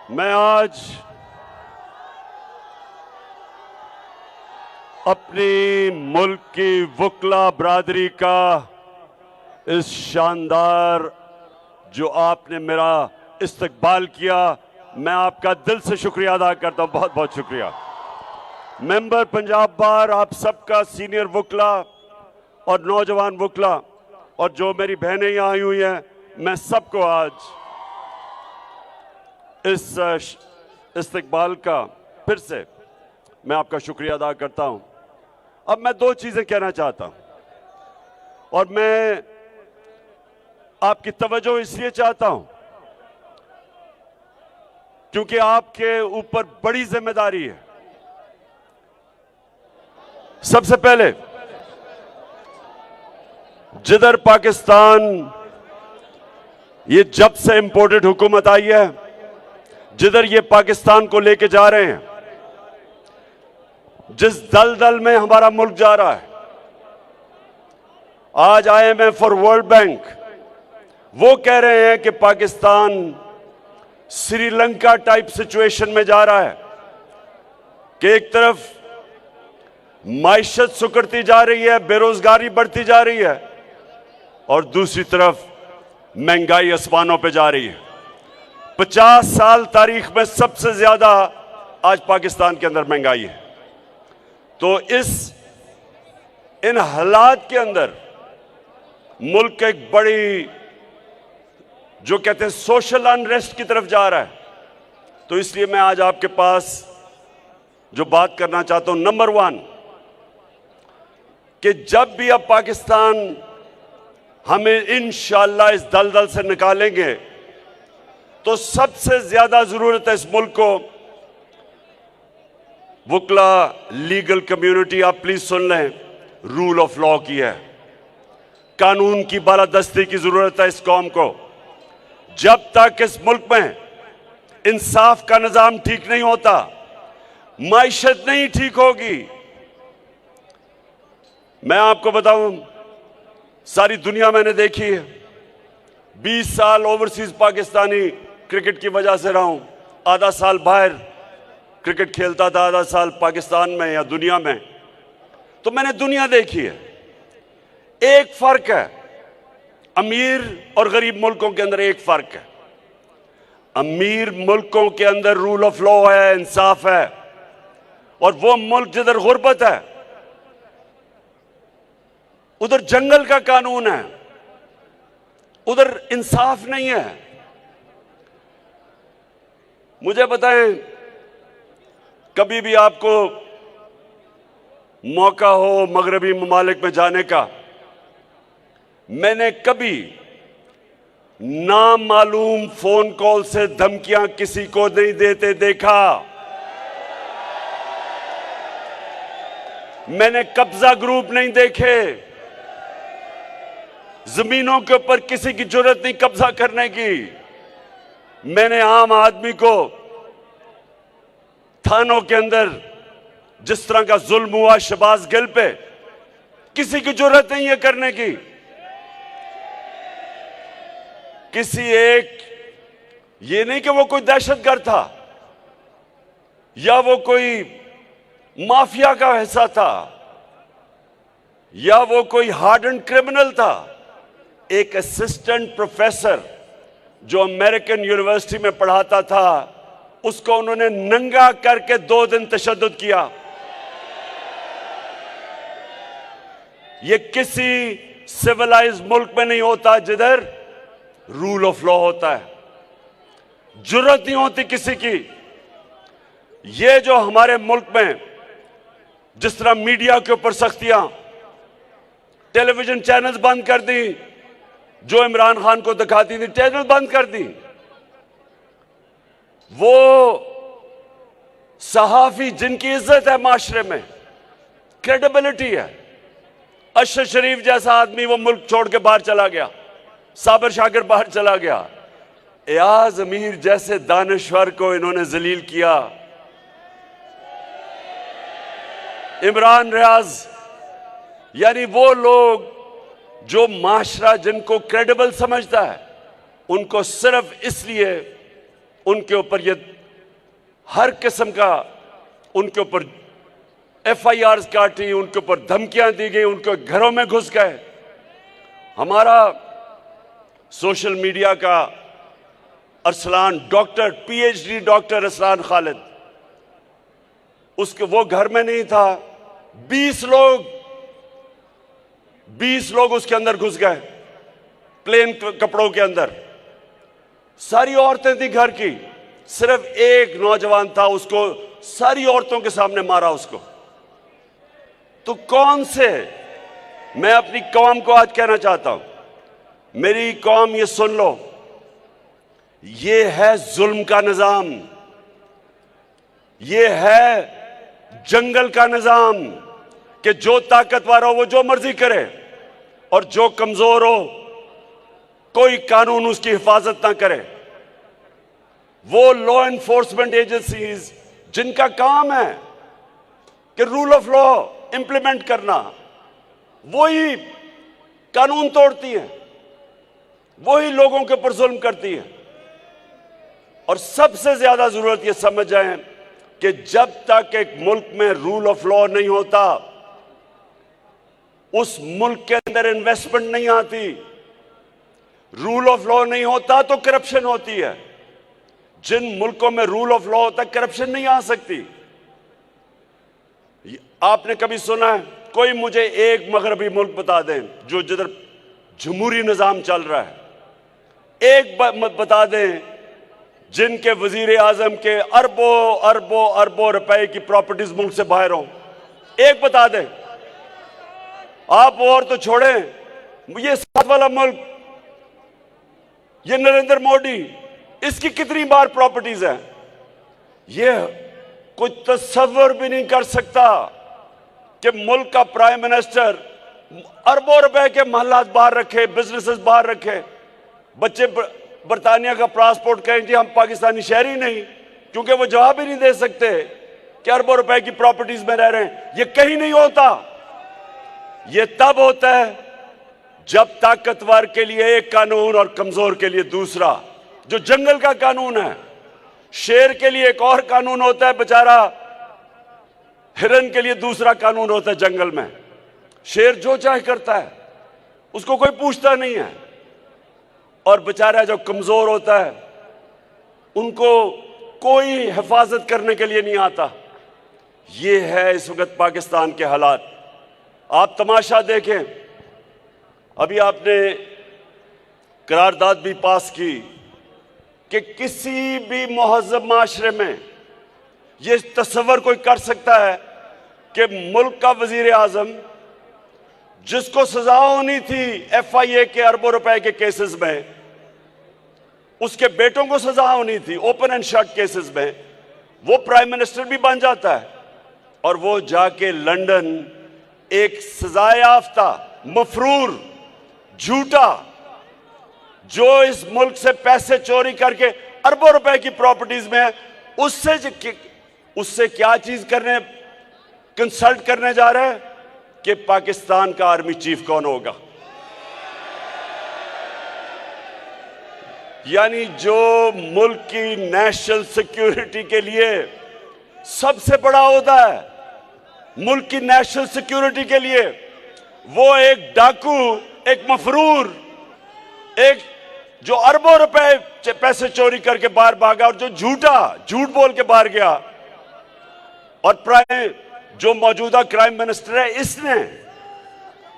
मैं आज अपनी मुल्क की वकला बरादरी का इस शानदार जो आपने मेरा इस्तकबाल किया, मैं आपका दिल से शुक्रिया अदा करता हूं। बहुत बहुत शुक्रिया। मेंबर पंजाब बार, आप सबका सीनियर वकला और नौजवान वकला और जो मेरी बहनें यहाँ आई हुई हैं, मैं सबको आज इस इस्तकबाल का फिर से मैं आपका शुक्रिया अदा करता हूं। अब मैं दो चीजें कहना चाहता हूं और मैं आपकी तवज्जो इसलिए चाहता हूं क्योंकि आपके ऊपर बड़ी जिम्मेदारी है। सबसे पहले जिधर पाकिस्तान ये जब से इंपोर्टेड हुकूमत आई है, जिधर ये पाकिस्तान को लेके जा रहे हैं, जिस दलदल में हमारा मुल्क जा रहा है, आज IMF और वर्ल्ड बैंक वो कह रहे हैं कि पाकिस्तान श्रीलंका टाइप सिचुएशन में जा रहा है कि एक तरफ माइशत सुकड़ती जा रही है, बेरोजगारी बढ़ती जा रही है और दूसरी तरफ महंगाई आसमानों पे जा रही है। 50 साल तारीख में सबसे ज्यादा आज पाकिस्तान के अंदर महंगाई है। तो इन हालात के अंदर मुल्क एक बड़ी जो कहते हैं सोशल अनरेस्ट की तरफ जा रहा है। तो इसलिए मैं आज आपके पास जो बात करना चाहता हूं, नंबर 1 कि जब भी अब पाकिस्तान हमें इंशाअल्लाह इस दलदल से निकालेंगे तो सबसे ज्यादा जरूरत है इस मुल्क को वकला लीगल कम्युनिटी, आप प्लीज सुन लें, रूल ऑफ लॉ की है। कानून की बालादस्ती की जरूरत है इस कौम को। जब तक इस मुल्क में इंसाफ का निजाम ठीक नहीं होता, माइशत नहीं ठीक होगी। मैं आपको बताऊं, सारी दुनिया मैंने देखी है। 20 साल ओवरसीज पाकिस्तानी क्रिकेट की वजह से रहा हूं। आधा साल बाहर क्रिकेट खेलता था, आधा साल पाकिस्तान में या दुनिया में। तो मैंने दुनिया देखी है। एक फर्क है अमीर और गरीब मुल्कों के अंदर, एक फर्क है। अमीर मुल्कों के अंदर रूल ऑफ लॉ है, इंसाफ है, और वो मुल्क जिधर गुर्बत है उधर जंगल का कानून है, उधर इंसाफ नहीं है। मुझे बताएं, कभी भी आपको मौका हो मगरबी ममालिक में जाने का, मैंने कभी नामालूम फोन कॉल से धमकियां किसी को नहीं देते देखा। मैंने कब्जा ग्रुप नहीं देखे। जमीनों के ऊपर किसी की जरूरत नहीं कब्जा करने की। मैंने आम आदमी को थानों के अंदर जिस तरह का जुल्म हुआ शहबाज गिल पे, किसी की जरूरत नहीं है करने की। किसी एक, ये नहीं कि वो कोई दहशतगर्द था या वो कोई माफिया का हिस्सा था या वो कोई हार्डन क्रिमिनल था। एक असिस्टेंट प्रोफेसर जो अमेरिकन यूनिवर्सिटी में पढ़ाता था, उसको उन्होंने नंगा करके 2 दिन तशद्दुद किया। ये किसी सिविलाइज्ड मुल्क में नहीं होता जिधर रूल ऑफ लॉ होता है। जरूरत नहीं होती किसी की। ये जो हमारे मुल्क में जिस तरह मीडिया के ऊपर सख्तियां, टेलीविजन चैनल्स बंद कर दी, जो इमरान खान को दिखाती थी चैनल बंद कर दी। वो सहाफी जिनकी इज्जत है माशरे में, क्रेडिबिलिटी है, अशर शरीफ जैसा आदमी वो मुल्क छोड़ के बाहर चला गया, साबिर शाकिर बाहर चला गया। एयाज अमीर जैसे दानश्वर को इन्होंने जलील किया। इमरान रियाज, यानी वो लोग जो माशरा जिनको क्रेडिबल समझता है, उनको सिर्फ इसलिए उनके ऊपर ये हर किस्म का उनके ऊपर FIRs काटी, उनके ऊपर धमकियां दी गई, उनके घरों में घुस गए। हमारा सोशल मीडिया का Arsalan doctor, PhD doctor Arsalan Khalid, उसके वो घर में नहीं था, 20 लोग उसके अंदर घुस गए, प्लेन कपड़ों के अंदर। सारी औरतें थी घर की, सिर्फ एक नौजवान था, उसको सारी औरतों के सामने मारा उसको। तो कौन से, मैं अपनी कौम को आज कहना चाहता हूं, मेरी कौम ये सुन लो, ये है जुल्म का निजाम, ये है जंगल का निजाम कि जो ताकतवर हो वो जो मर्जी करे और जो कमजोर हो कोई कानून उसकी हिफाजत ना करे। वो लॉ एनफोर्समेंट एजेंसीज जिनका काम है कि रूल ऑफ लॉ इंप्लीमेंट करना, वही कानून तोड़ती हैं, वही लोगों के ऊपर जुल्म करती हैं। और सबसे ज्यादा जरूरत यह समझ जाएं कि जब तक एक मुल्क में रूल ऑफ लॉ नहीं होता, उस मुल्क के अंदर इन्वेस्टमेंट नहीं आती। रूल ऑफ लॉ नहीं होता तो करप्शन होती है। जिन मुल्कों में रूल ऑफ लॉ होता है, करप्शन नहीं आ सकती। आपने कभी सुना है, कोई मुझे एक मगरबी मुल्क बता दें जो जिधर जमहूरी निजाम चल रहा है, एक बता दें जिनके वजीर आजम के अरबों अरबों अरबों रुपए की प्रॉपर्टीज मुल्क से बाहर हों, एक बता दें। आप और तो छोड़ें, ये साथ वाला मुल्क, ये नरेंद्र मोदी, इसकी कितनी बार प्रॉपर्टीज हैं, ये कोई तस्वर भी नहीं कर सकता कि मुल्क का प्राइम मिनिस्टर अरबों रुपए के महलात बाहर रखे, बिजनेसेस बाहर रखे, बच्चे बरतानिया का पासपोर्ट कहें कि हम पाकिस्तानी शहरी नहीं, क्योंकि वो जवाब ही नहीं दे सकते कि अरबों रुपए की प्रॉपर्टीज में रह रहे हैं। ये कहीं नहीं होता। ये तब होता है जब ताकतवर के लिए एक कानून और कमजोर के लिए दूसरा। जो जंगल का कानून है, शेर के लिए एक और कानून होता है, बेचारा हिरन के लिए दूसरा कानून होता है। जंगल में शेर जो चाहे करता है, उसको कोई पूछता नहीं है, और बेचारा जो कमजोर होता है उनको कोई हिफाजत करने के लिए नहीं आता। ये है इस वक्त पाकिस्तान के हालात। आप तमाशा देखें, अभी आपने करारदाद भी पास की कि किसी भी मुहज़्ज़ब माशरे में ये तस्वर कोई कर सकता है कि मुल्क का वजीर आजम, जिसको सजा होनी थी FIA के अरबों रुपए के केसेस में, उसके बेटों को सजा होनी थी ओपन एंड शट केसेस में, वो प्राइम मिनिस्टर भी बन जाता है और वो जाके लंदन एक सजायाफ्ता मफरूर झूठा, जो इस मुल्क से पैसे चोरी करके अरबों रुपए की प्रॉपर्टीज में, उससे क्या चीज करने, कंसल्ट करने जा रहे हैं कि पाकिस्तान का आर्मी चीफ कौन होगा। यानी जो मुल्क की नेशनल सिक्योरिटी के लिए सबसे बड़ा ओहदा है, मुल्क की नेशनल सिक्योरिटी के लिए, वो एक डाकू, एक मफरूर, एक जो अरबों रुपए पैसे चोरी करके बाहर भागा और जो झूठ बोल के बाहर गया, और जो मौजूदा क्राइम मिनिस्टर है,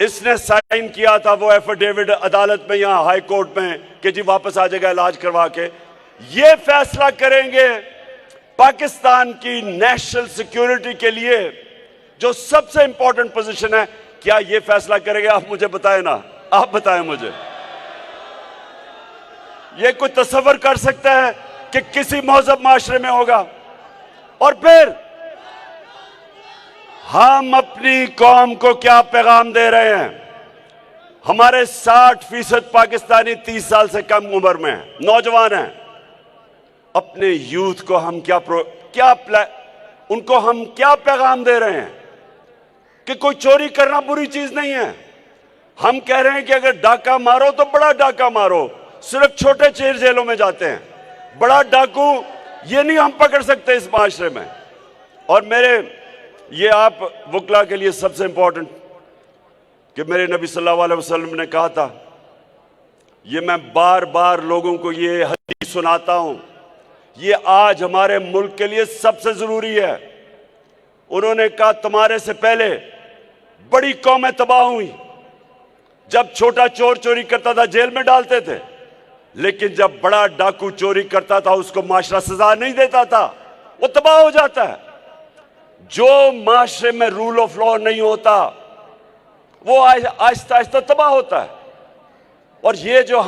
इसने साइन किया था वो एफिडेविट अदालत में, यहां हाई कोर्ट में, कि जी वापस आ जाएगा इलाज करवा के। ये फैसला करेंगे पाकिस्तान की नेशनल सिक्योरिटी के लिए, जो सबसे इंपॉर्टेंट पोजीशन है। क्या ये फैसला करेंगे? आप मुझे बताएं ना, आप बताएं मुझे। ये कोई तस्वर कर सकता है कि किसी मौजूद माशरे में होगा? और फिर हम अपनी कौम को क्या पैगाम दे रहे हैं? हमारे 60% पाकिस्तानी 30 साल से कम उम्र में हैं, नौजवान हैं। अपने यूथ को हम उनको हम क्या पैगाम दे रहे हैं कि कोई चोरी करना बुरी चीज नहीं है। हम कह रहे हैं कि अगर डाका मारो तो बड़ा डाका मारो, सिर्फ छोटे जेलों में जाते हैं। बड़ा डाकू ये नहीं हम पकड़ सकते इस माशरे में। और मेरे ये आप वकला के लिए सबसे इंपॉर्टेंट कि मेरे नबी सल्लल्लाहु अलैहि वसल्लम ने कहा था, ये मैं बार बार लोगों को ये हदीस सुनाता हूं, ये आज हमारे मुल्क के लिए सबसे जरूरी है। उन्होंने कहा तुम्हारे से पहले बड़ी कौमें तबाह हुई। जब छोटा चोर चोरी करता था जेल में डालते थे, लेकिन जब बड़ा डाकू चोरी करता था उसको माशरा सजा नहीं देता था, वो तबाह हो जाता है। जो माशरे में रूल ऑफ लॉ नहीं होता वो आहिस्ता आहिस्ता तबाह होता है। और ये जो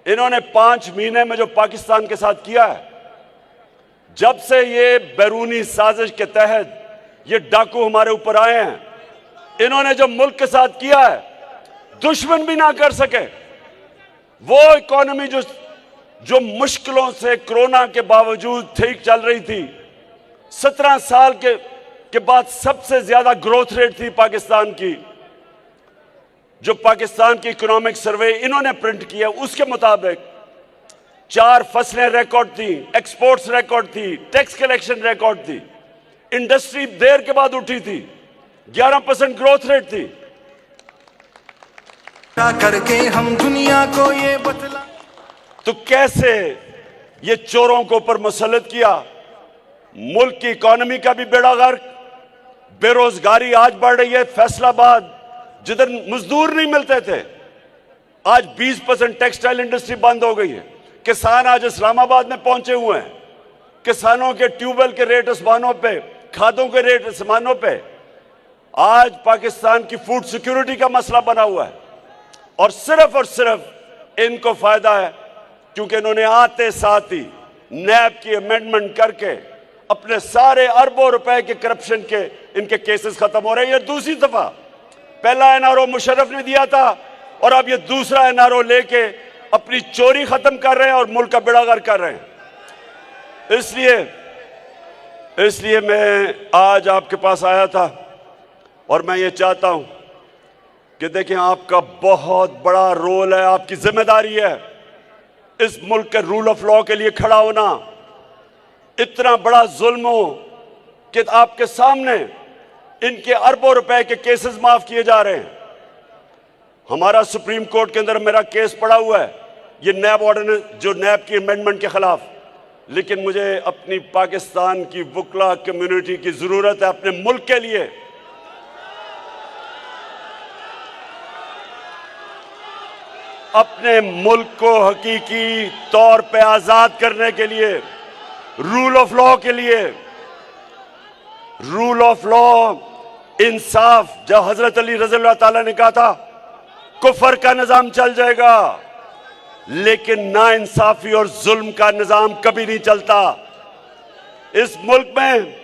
इन्होंने 5 महीने में जो पाकिस्तान के साथ किया है, जब से ये बैरूनी साजिश के तहत ये डाकू हमारे ऊपर आए हैं, इन्होंने जो मुल्क के साथ किया है दुश्मन भी ना कर सके। वो इकोनॉमी जो मुश्किलों से कोरोना के बावजूद ठीक चल रही थी, 17 साल के बाद सबसे ज्यादा ग्रोथ रेट थी पाकिस्तान की। जो पाकिस्तान की इकोनॉमिक सर्वे इन्होंने प्रिंट किया उसके मुताबिक 4 फसलें रिकॉर्ड थी, एक्सपोर्ट्स रिकॉर्ड थी, टैक्स कलेक्शन रिकॉर्ड थी, इंडस्ट्री देर के बाद उठी थी, 11% ग्रोथ रेट थी। करके हम दुनिया को ये बतला, तो कैसे ये चोरों को ऊपर मुसल्लत किया। मुल्क की इकोनॉमी का भी बेड़ा गर्क, बेरोजगारी आज बढ़ रही है। फैसलाबाद जिधर मजदूर नहीं मिलते थे, आज 20% टेक्सटाइल इंडस्ट्री बंद हो गई है। किसान आज इस्लामाबाद में पहुंचे हुए हैं। किसानों के ट्यूबवेल के रेट आसमानों पे, खादों के रेट आसमानों पे। आज पाकिस्तान की फूड सिक्योरिटी का मसला बना हुआ है और सिर्फ इनको फायदा है क्योंकि इन्होंने आते साथ ही नैब की अमेंडमेंट करके अपने सारे अरबों रुपए के करप्शन के इनके केसेस खत्म हो रहे हैं। ये दूसरी दफा, पहला एनआरओ मुशर्रफ ने दिया था और अब ये दूसरा एनआरओ लेके अपनी चोरी खत्म कर रहे हैं और मुल्क का बेड़ा गर्क कर रहे हैं। इसलिए मैं आज आपके पास आया था और मैं ये चाहता हूं कि देखें, आपका बहुत बड़ा रोल है, आपकी जिम्मेदारी है इस मुल्क के रूल ऑफ लॉ के लिए खड़ा होना। इतना बड़ा जुल्म हो कि आपके सामने इनके अरबों रुपए के केसेस माफ किए जा रहे हैं। हमारा सुप्रीम कोर्ट के अंदर मेरा केस पड़ा हुआ है, ये नैब ऑर्डिनेंस, जो नैब की अमेंडमेंट के खिलाफ। लेकिन मुझे अपनी पाकिस्तान की वकला कम्युनिटी की जरूरत है अपने मुल्क के लिए। अपने मुल्क को हकीकी तौर पे आजाद करने के लिए, रूल ऑफ लॉ के लिए। रूल ऑफ लॉ, इंसाफ, जब हजरत अली रज़ी अल्लाह ताला ने कहा था कुफर का निजाम चल जाएगा, लेकिन ना इंसाफी और जुल्म का निजाम कभी नहीं चलता इस मुल्क में।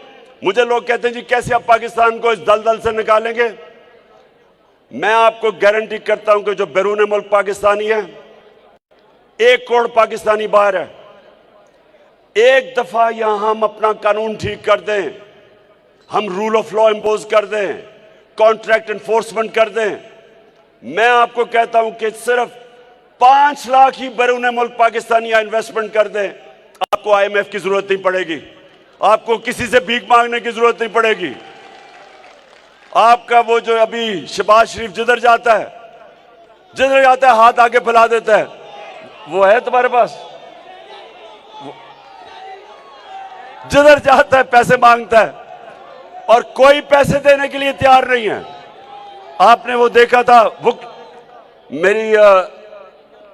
मुझे लोग कहते हैं जी कैसे आप पाकिस्तान को इस दलदल से निकालेंगे। मैं आपको गारंटी करता हूं कि जो बैरून मुल्क पाकिस्तानी है, 1 करोड़ पाकिस्तानी बाहर है, एक दफा यहां हम अपना कानून ठीक कर दें, हम रूल ऑफ लॉ इंपोज कर दें, कॉन्ट्रैक्ट एनफोर्समेंट कर दें, मैं आपको कहता हूं कि सिर्फ 5 लाख ही बैरून मुल्क पाकिस्तानी इन्वेस्टमेंट कर दें, आपको IMF की जरूरत नहीं पड़ेगी, आपको किसी से भीख मांगने की जरूरत नहीं पड़ेगी। आपका वो जो अभी शहबाज शरीफ जिधर जाता है हाथ आगे फैला देता है, वो है तुम्हारे पास? जिधर जाता है पैसे मांगता है और कोई पैसे देने के लिए तैयार नहीं है। आपने वो देखा था,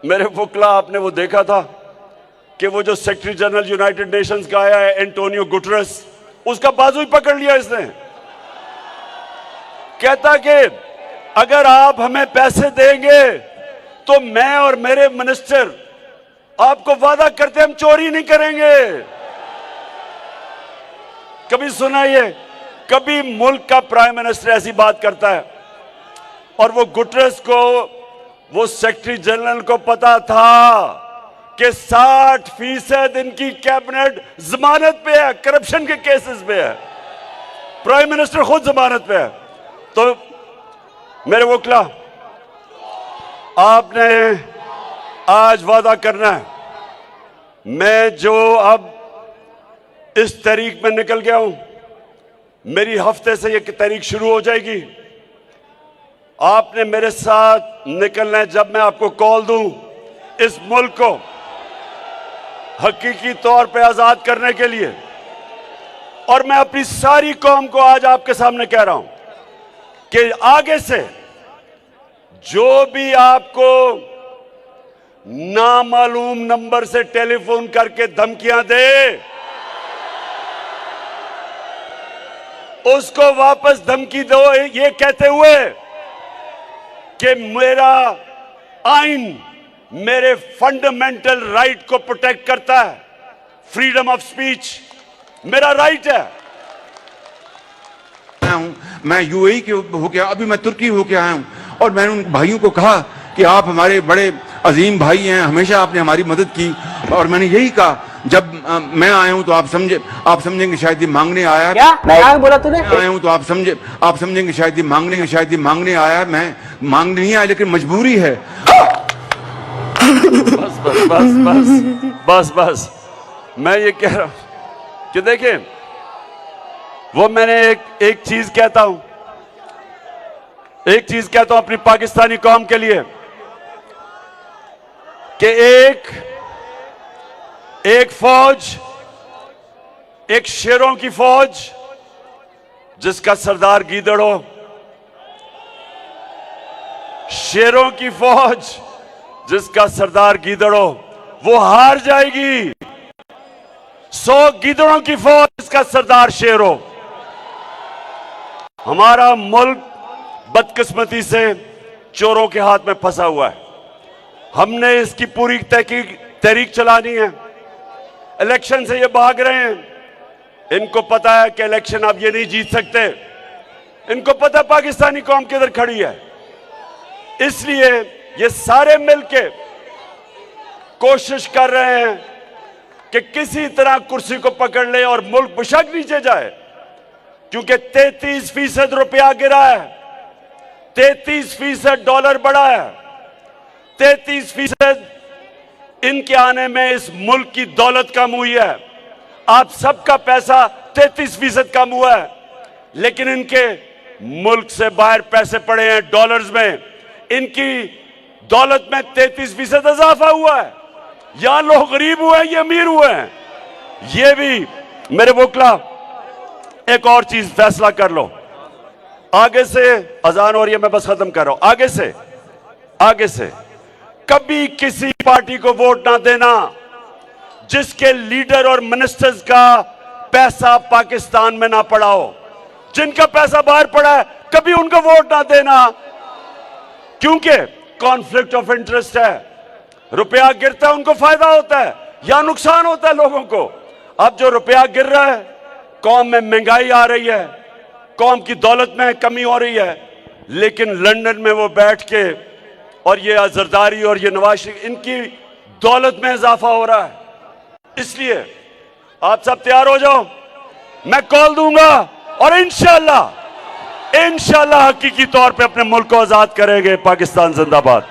मेरे वकला, आपने वो देखा था कि वो जो सेक्रेटरी जनरल यूनाइटेड नेशंस का आया है एंटोनियो गुटरेस, उसका बाजू ही पकड़ लिया इसने। कहता कि अगर आप हमें पैसे देंगे तो मैं और मेरे मिनिस्टर आपको वादा करते हम चोरी नहीं करेंगे। कभी सुना ये? कभी मुल्क का प्राइम मिनिस्टर ऐसी बात करता है? और वो गुटरेस को, वो सेक्रेटरी जनरल को पता था कि 60% इनकी कैबिनेट जमानत पे है, करप्शन के केसेस पे है, प्राइम मिनिस्टर खुद जमानत पे है। तो मेरे वकला, आपने आज वादा करना है, मैं जो अब इस तहरीक में निकल गया हूं। मेरी हफ्ते से यह तहरीक शुरू हो जाएगी। आपने मेरे साथ निकलना है जब मैं आपको कॉल दूं इस मुल्क को हकीकी तौर पे आजाद करने के लिए। और मैं अपनी सारी कौम को आज आपके सामने कह रहा हूं कि आगे से जो भी आपको नामालूम नंबर से टेलीफोन करके धमकियां दे, उसको वापस धमकी दो ये कहते हुए कि मेरा आइन मेरे फंडामेंटल राइट को प्रोटेक्ट करता है। फ्रीडम ऑफ स्पीच मेरा राइट है। मैं यूएई के होके अभी मैं तुर्की होके आया हूं और मैंने उन भाइयों को कहा कि आप हमारे बड़े अजीम भाई हैं, हमेशा आपने हमारी मदद की। और मैंने यही कहा जब मैं आया हूं तो आप समझेंगे शायद ये मांगने आया। क्या बोला तूने? आया हूं तो आप समझेंगे शायद ये मांगने आया। मैं मांगने नहीं आया लेकिन मजबूरी है। बस बस बस बस बस बस मैं ये कह रहा हूं कि देखिए, वो मैंने एक चीज कहता हूं अपनी पाकिस्तानी कौम के लिए कि एक फौज, एक शेरों की फौज जिसका सरदार गीदड़ हो, शेरों की फौज जिसका सरदार गीदड़ हो, वो हार जाएगी। 100 गीदड़ों की फौज जिसका सरदार शेर हो। हमारा मुल्क बदकिस्मती से चोरों के हाथ में फंसा हुआ है। हमने इसकी पूरी तहरीक चलानी है। इलेक्शन से ये भाग रहे हैं। इनको पता है कि इलेक्शन अब ये नहीं जीत सकते। इनको पता है पाकिस्तानी कौम किधर खड़ी है। इसलिए ये सारे मिलके कोशिश कर रहे हैं कि किसी तरह कुर्सी को पकड़ ले और मुल्क बेशक नीचे जाए, क्योंकि 33% रुपया गिरा है, 33% डॉलर बढ़ा है, 33% इनके आने में इस मुल्क की दौलत कम हुई है। आप सबका पैसा 33% कम हुआ है, लेकिन इनके मुल्क से बाहर पैसे पड़े हैं डॉलर्स में। इनकी दौलत में 33% इजाफा हुआ है। यहां लोग गरीब हुए हैं, ये अमीर हुए हैं। ये भी मेरे वोकला एक और चीज फैसला कर लो। आगे से अजान हो रही है, मैं बस खत्म कर रहा हूं। आगे से कभी किसी पार्टी को वोट ना देना जिसके लीडर और मिनिस्टर्स का पैसा पाकिस्तान में ना पड़ा हो। जिनका पैसा बाहर पड़ा है कभी उनको वोट ना देना, क्योंकि कॉन्फ्लिक्ट ऑफ इंटरेस्ट है। रुपया गिरता है उनको फायदा होता है या नुकसान होता है लोगों को। अब जो रुपया गिर रहा है, कौम में महंगाई आ रही है, कौम की दौलत में कमी हो रही है, लेकिन लंदन में वो बैठ के और ये जरदारी और ये नवाज शरीफ, इनकी दौलत में इजाफा हो रहा है। इसलिए आप सब तैयार हो जाओ, मैं कॉल दूंगा और इंशाल्लाह हकीकी तौर पे अपने मुल्क को आजाद करेंगे। पाकिस्तान जिंदाबाद।